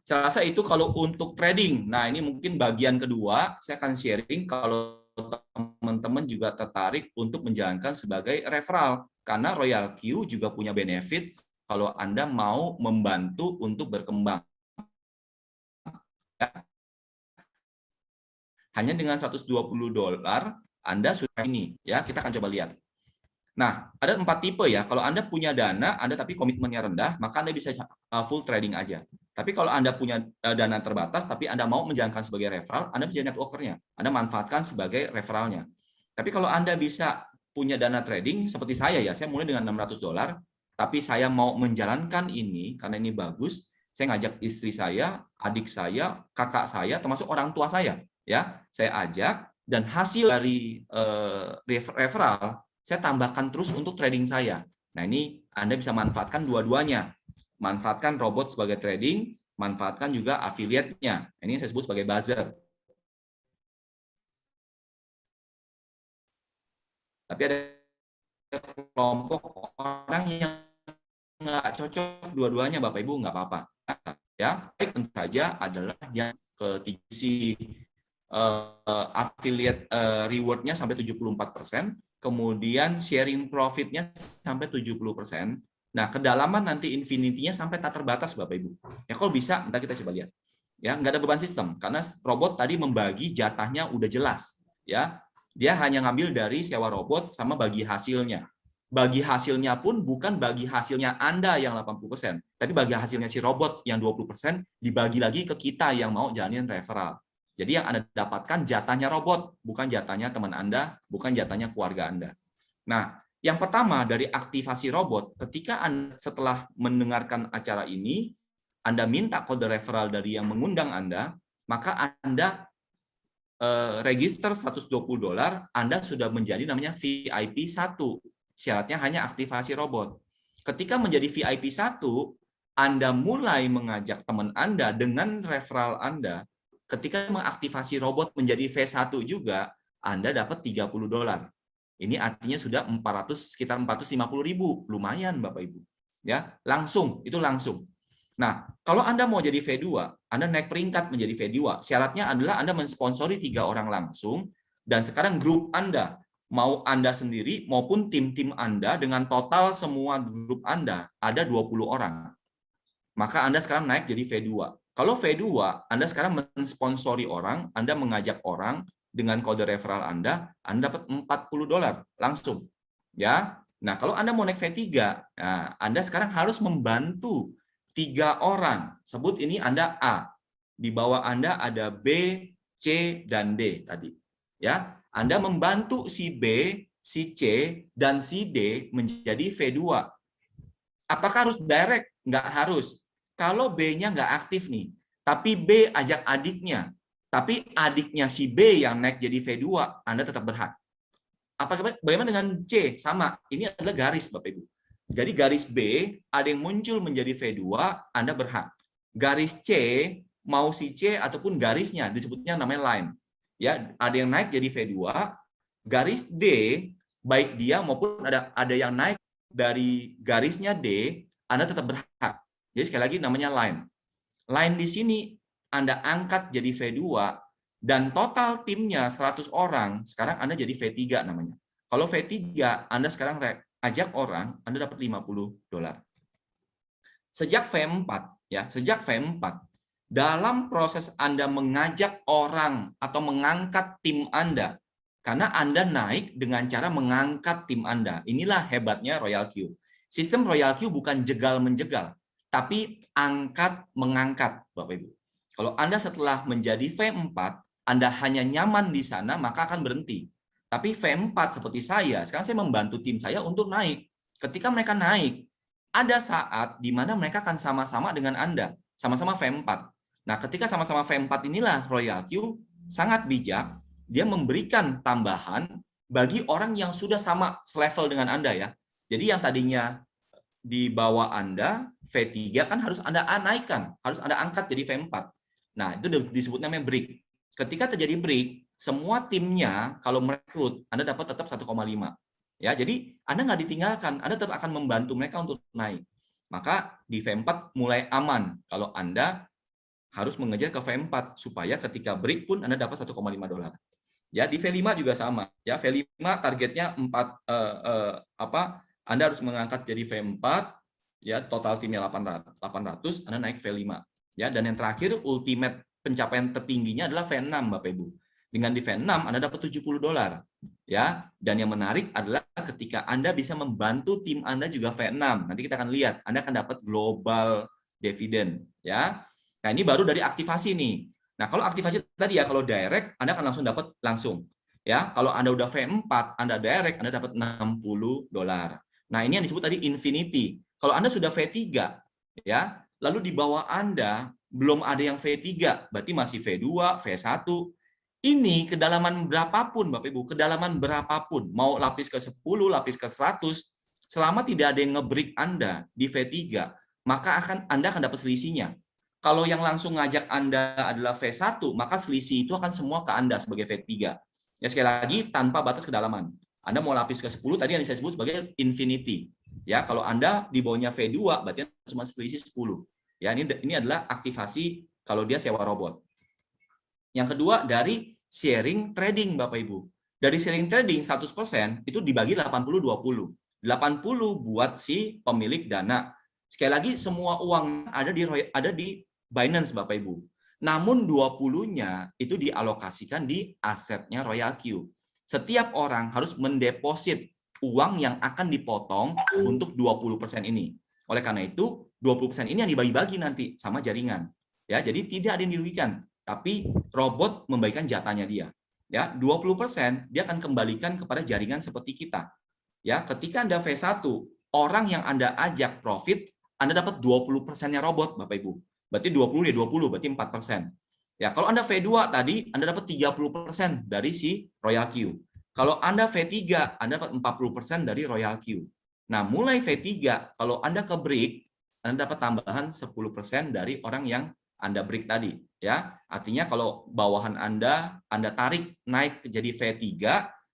Saya rasa itu kalau untuk trading. Nah, ini mungkin bagian kedua, saya akan sharing kalau teman-teman juga tertarik untuk menjalankan sebagai referral. Karena Royal Q juga punya benefit kalau Anda mau membantu untuk berkembang. Hanya dengan $120 Anda sudah ini. Ya, kita akan coba lihat. Nah, ada 4 tipe ya. Kalau Anda punya dana, Anda tapi komitmennya rendah, maka Anda bisa full trading aja. Tapi kalau Anda punya dana terbatas, tapi Anda mau menjalankan sebagai referral, Anda bisa networkernya. Anda manfaatkan sebagai referralnya. Tapi kalau Anda bisa punya dana trading, seperti saya ya, saya mulai dengan $600, tapi saya mau menjalankan ini, karena ini bagus, saya ngajak istri saya, adik saya, kakak saya, termasuk orang tua saya. Ya, saya ajak, dan hasil dari referral, saya tambahkan terus untuk trading saya. Nah, ini Anda bisa manfaatkan dua-duanya. Manfaatkan robot sebagai trading, manfaatkan juga affiliate-nya. Ini saya sebut sebagai buzzer. Tapi ada kelompok orang yang nggak cocok dua-duanya, Bapak Ibu, nggak apa-apa. Ya, tentu saja adalah yang ketiga affiliate reward-nya sampai 74%, kemudian sharing profit-nya sampai 70%. Nah, kedalaman nanti infinity-nya sampai tak terbatas, Bapak Ibu. Ya, kalau bisa, nanti kita coba lihat. Ya, nggak ada beban sistem, karena robot tadi membagi jatahnya udah jelas. Ya, dia hanya ngambil dari sewa robot sama bagi hasilnya. Bagi hasilnya pun bukan bagi hasilnya Anda yang 80%, tapi bagi hasilnya si robot yang 20% dibagi lagi ke kita yang mau jalanin referral. Jadi yang Anda dapatkan jatahnya robot, bukan jatahnya teman Anda, bukan jatahnya keluarga Anda. Nah, yang pertama dari aktivasi robot, ketika Anda setelah mendengarkan acara ini, Anda minta kode referral dari yang mengundang Anda, maka Anda register $120, Anda sudah menjadi namanya VIP 1. Syaratnya hanya aktivasi robot. Ketika menjadi VIP 1, Anda mulai mengajak teman Anda dengan referral Anda. Ketika mengaktifasi robot menjadi V1 juga, Anda dapat $30. Ini artinya sudah sekitar 450.000. Lumayan, Bapak Ibu. Ya, langsung, itu langsung. Nah, kalau Anda mau jadi V2, Anda naik peringkat menjadi V2, syaratnya adalah Anda mensponsori 3 orang langsung, dan sekarang grup Anda, mau Anda sendiri maupun tim-tim Anda dengan total semua grup Anda, ada 20 orang. Maka Anda sekarang naik jadi V2. Kalau V2, Anda sekarang mensponsori orang, Anda mengajak orang dengan kode referral Anda dapat $40 langsung. Ya. Nah, kalau Anda mau naik V3, nah, Anda sekarang harus membantu 3 orang. Sebut ini Anda A. Di bawah Anda ada B, C, dan D tadi. Ya, Anda membantu si B, si C, dan si D menjadi V2. Apakah harus direct? Nggak harus. Kalau B-nya nggak aktif nih, tapi B ajak adiknya, tapi adiknya si B yang naik jadi V2, Anda tetap berhak. Bagaimana dengan C? Sama, ini adalah garis, Bapak Ibu. Jadi garis B, ada yang muncul menjadi V2, Anda berhak. Garis C, mau si C ataupun garisnya, disebutnya namanya line. Ya, ada yang naik jadi V2, garis D, baik dia maupun ada yang naik dari garisnya D, Anda tetap berhak. Jadi sekali lagi namanya line. Line di sini Anda angkat jadi V2 dan total timnya 100 orang, sekarang Anda jadi V3 namanya. Kalau V3, Anda sekarang ajak orang, Anda dapat $50. Sejak V4, ya, sejak V4, dalam proses Anda mengajak orang atau mengangkat tim Anda, karena Anda naik dengan cara mengangkat tim Anda. Inilah hebatnya Royal Q. Sistem Royal Q bukan jegal-menjegal, tapi angkat-mengangkat, Bapak Ibu. Kalau Anda setelah menjadi V4, Anda hanya nyaman di sana, maka akan berhenti. Tapi V4 seperti saya, sekarang saya membantu tim saya untuk naik. Ketika mereka naik, ada saat di mana mereka akan sama-sama dengan Anda, sama-sama V4. Nah, ketika sama-sama V4 inilah Royal Q sangat bijak, dia memberikan tambahan bagi orang yang sudah sama selevel dengan Anda ya. Jadi yang tadinya di bawah Anda, V3 kan harus Anda naikkan, harus Anda angkat jadi V4. Nah, itu disebut namanya break. Ketika terjadi break, semua timnya kalau merekrut, Anda dapat tetap 1,5. Ya, jadi Anda nggak ditinggalkan, Anda tetap akan membantu mereka untuk naik. Maka di V4 mulai aman kalau Anda harus mengejar ke V4 supaya ketika break pun Anda dapat 1,5 dolar. Ya, di V5 juga sama. Ya, V5 targetnya 4 Anda harus mengangkat jadi V4, ya, total timnya 800, Anda naik V5. Ya, dan yang terakhir ultimate pencapaian tertingginya adalah V6, Bapak Ibu. Dengan di V6 Anda dapat 70 dolar. Ya, dan yang menarik adalah ketika Anda bisa membantu tim Anda juga V6. Nanti kita akan lihat, Anda akan dapat global dividend, ya. Nah, ini baru dari aktivasi nih. Nah, kalau aktivasi tadi ya, kalau direct, Anda akan langsung dapat langsung. Ya, kalau Anda udah V4, Anda direct, Anda dapat 60 dolar. Nah, ini yang disebut tadi infinity. Kalau Anda sudah V3, ya, lalu di bawah Anda belum ada yang V3, berarti masih V2, V1. Ini kedalaman berapapun, Bapak Ibu, kedalaman berapapun, mau lapis ke 10, lapis ke 100, selama tidak ada yang nge-break Anda di V3, maka Anda akan dapat selisihnya. Kalau yang langsung ngajak Anda adalah V1, maka selisih itu akan semua ke Anda sebagai V3. Ya, sekali lagi, tanpa batas kedalaman. Anda mau lapis ke 10, tadi yang saya sebut sebagai infinity. Ya, kalau Anda di bawahnya V2, berarti cuma selisih 10. Ya, ini adalah aktivasi kalau dia sewa robot. Yang kedua, dari sharing trading, Bapak Ibu. Dari sharing trading 100% itu dibagi 80-20. 80 buat si pemilik dana. Sekali lagi, semua uang ada di Binance, Bapak Ibu. Namun 20-nya itu dialokasikan di asetnya Royal Q. Setiap orang harus mendeposit uang yang akan dipotong untuk 20% ini. Oleh karena itu, 20% ini yang dibagi-bagi nanti sama jaringan. Ya, jadi tidak ada yang dirugikan, tapi robot membagikan jatahnya dia. Ya, 20% dia akan kembalikan kepada jaringan seperti kita. Ya, ketika Anda V1, orang yang Anda ajak profit, Anda dapat 20%-nya robot, Bapak Ibu. Berarti 20 ya 20, berarti 4%. Ya, kalau Anda V2 tadi, Anda dapat 30% dari si Royal Q. Kalau Anda V3, Anda dapat 40% dari Royal Q. Nah, mulai V3, kalau Anda ke break, Anda dapat tambahan 10% dari orang yang Anda break tadi. Ya, artinya kalau bawahan Anda tarik naik jadi V3,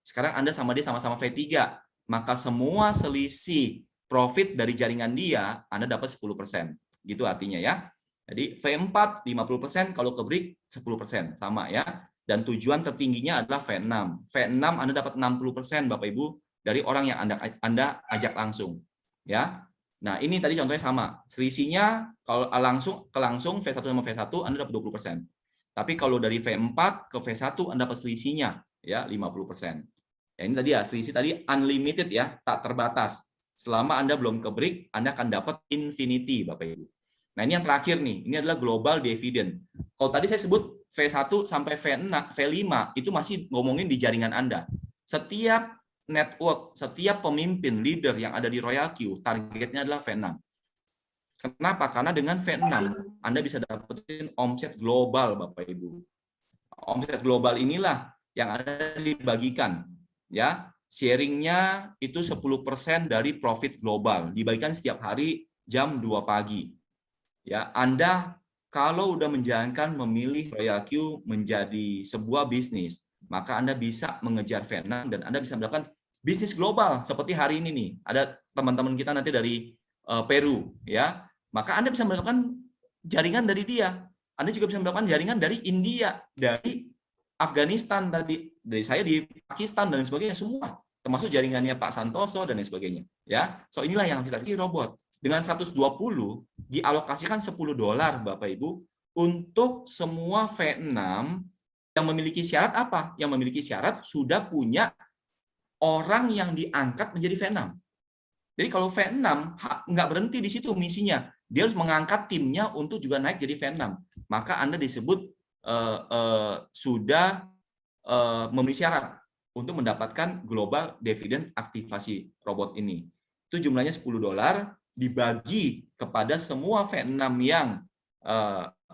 sekarang Anda sama dia sama-sama V3, maka semua selisih profit dari jaringan dia, Anda dapat 10%. Gitu artinya ya. Jadi V4 50%, kalau ke break 10%, sama ya. Dan tujuan tertingginya adalah V6. V6 Anda dapat 60%, Bapak Ibu, dari orang yang Anda ajak langsung. Ya. Nah, ini tadi contohnya sama. Selisihnya kalau langsung V1 sama V1 Anda dapat 20%. Tapi kalau dari V4 ke V1 Anda dapat selisihnya ya 50%. Ya, ini tadi ya, selisih tadi unlimited ya, tak terbatas. Selama Anda belum ke break, Anda akan dapat infinity, Bapak Ibu. Nah, ini yang terakhir nih, ini adalah global dividend. Kalau tadi saya sebut V1 sampai V5 itu masih ngomongin di jaringan Anda. Setiap network, setiap pemimpin leader yang ada di Royal Q, targetnya adalah V6. Kenapa? Karena dengan V6 Anda bisa dapetin omset global, Bapak Ibu. Omset global inilah yang ada dibagikan, ya. Sharingnya itu 10% dari profit global, dibagikan setiap hari jam 2 pagi. Ya, Anda kalau udah menjalankan memilih Royal Q menjadi sebuah bisnis, maka Anda bisa mengejar V6 dan Anda bisa mendapatkan bisnis global seperti hari ini nih. Ada teman-teman kita nanti dari Peru, ya. Maka Anda bisa mendapatkan jaringan dari dia. Anda juga bisa mendapatkan jaringan dari India, dari Afghanistan tadi, dari saya di Pakistan dan sebagainya, semua termasuk jaringannya Pak Santoso dan lain sebagainya. Ya, so inilah yang kita robot. Dengan 120 dialokasikan 10 dolar, Bapak Ibu, untuk semua V6 yang memiliki syarat apa? Yang memiliki syarat sudah punya orang yang diangkat menjadi V6. Jadi kalau V6 nggak berhenti di situ misinya, dia harus mengangkat timnya untuk juga naik jadi V6. Maka Anda disebut sudah memenuhi syarat untuk mendapatkan global dividend aktivasi robot ini. Itu jumlahnya 10 dolar, dibagi kepada semua V6 yang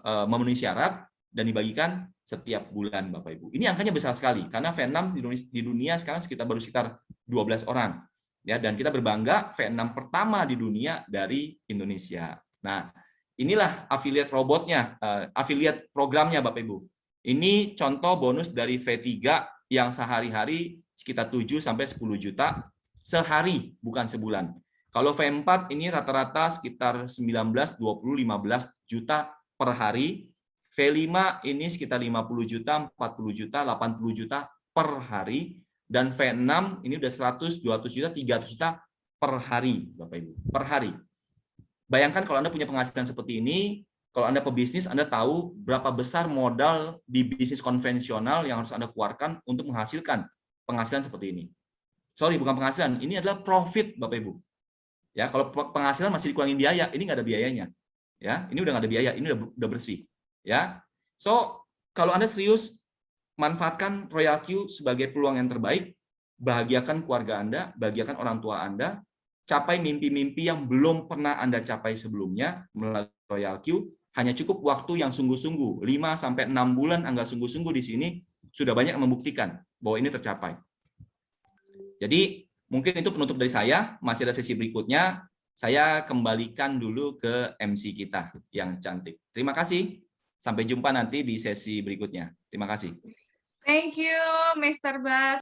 memenuhi syarat dan dibagikan setiap bulan, Bapak Ibu. Ini angkanya besar sekali karena V6 di dunia sekarang baru sekitar 12 orang. Ya, dan kita berbangga V6 pertama di dunia dari Indonesia. Nah, inilah affiliate robotnya, affiliate programnya, Bapak Ibu. Ini contoh bonus dari V3 yang sehari-hari sekitar 7 sampai 10 juta sehari, bukan sebulan. Kalau V4 ini rata-rata sekitar 19, 20, 15 juta per hari, V5 ini sekitar 50 juta, 40 juta, 80 juta per hari. Dan V6 ini udah 100, 200 juta, 300 juta per hari, Bapak Ibu. Per hari. Bayangkan kalau Anda punya penghasilan seperti ini, kalau Anda pebisnis, Anda tahu berapa besar modal di bisnis konvensional yang harus Anda keluarkan untuk menghasilkan penghasilan seperti ini. Sorry, bukan penghasilan, ini adalah profit, Bapak Ibu. Ya, kalau penghasilan masih dikurangin biaya, ini nggak ada biayanya. Ya, ini udah nggak ada biaya, ini udah bersih. Ya, so kalau Anda serius, manfaatkan Royal Q sebagai peluang yang terbaik, bahagiakan keluarga Anda, bahagiakan orang tua Anda, capai mimpi-mimpi yang belum pernah Anda capai sebelumnya melalui Royal Q. Hanya cukup waktu yang sungguh-sungguh, 5-6 bulan Anda sungguh-sungguh di sini, sudah banyak membuktikan bahwa ini tercapai. Jadi, mungkin itu penutup dari saya, masih ada sesi berikutnya, saya kembalikan dulu ke MC kita yang cantik. Terima kasih, sampai jumpa nanti di sesi berikutnya. Terima kasih. Thank you, Mr. Bas.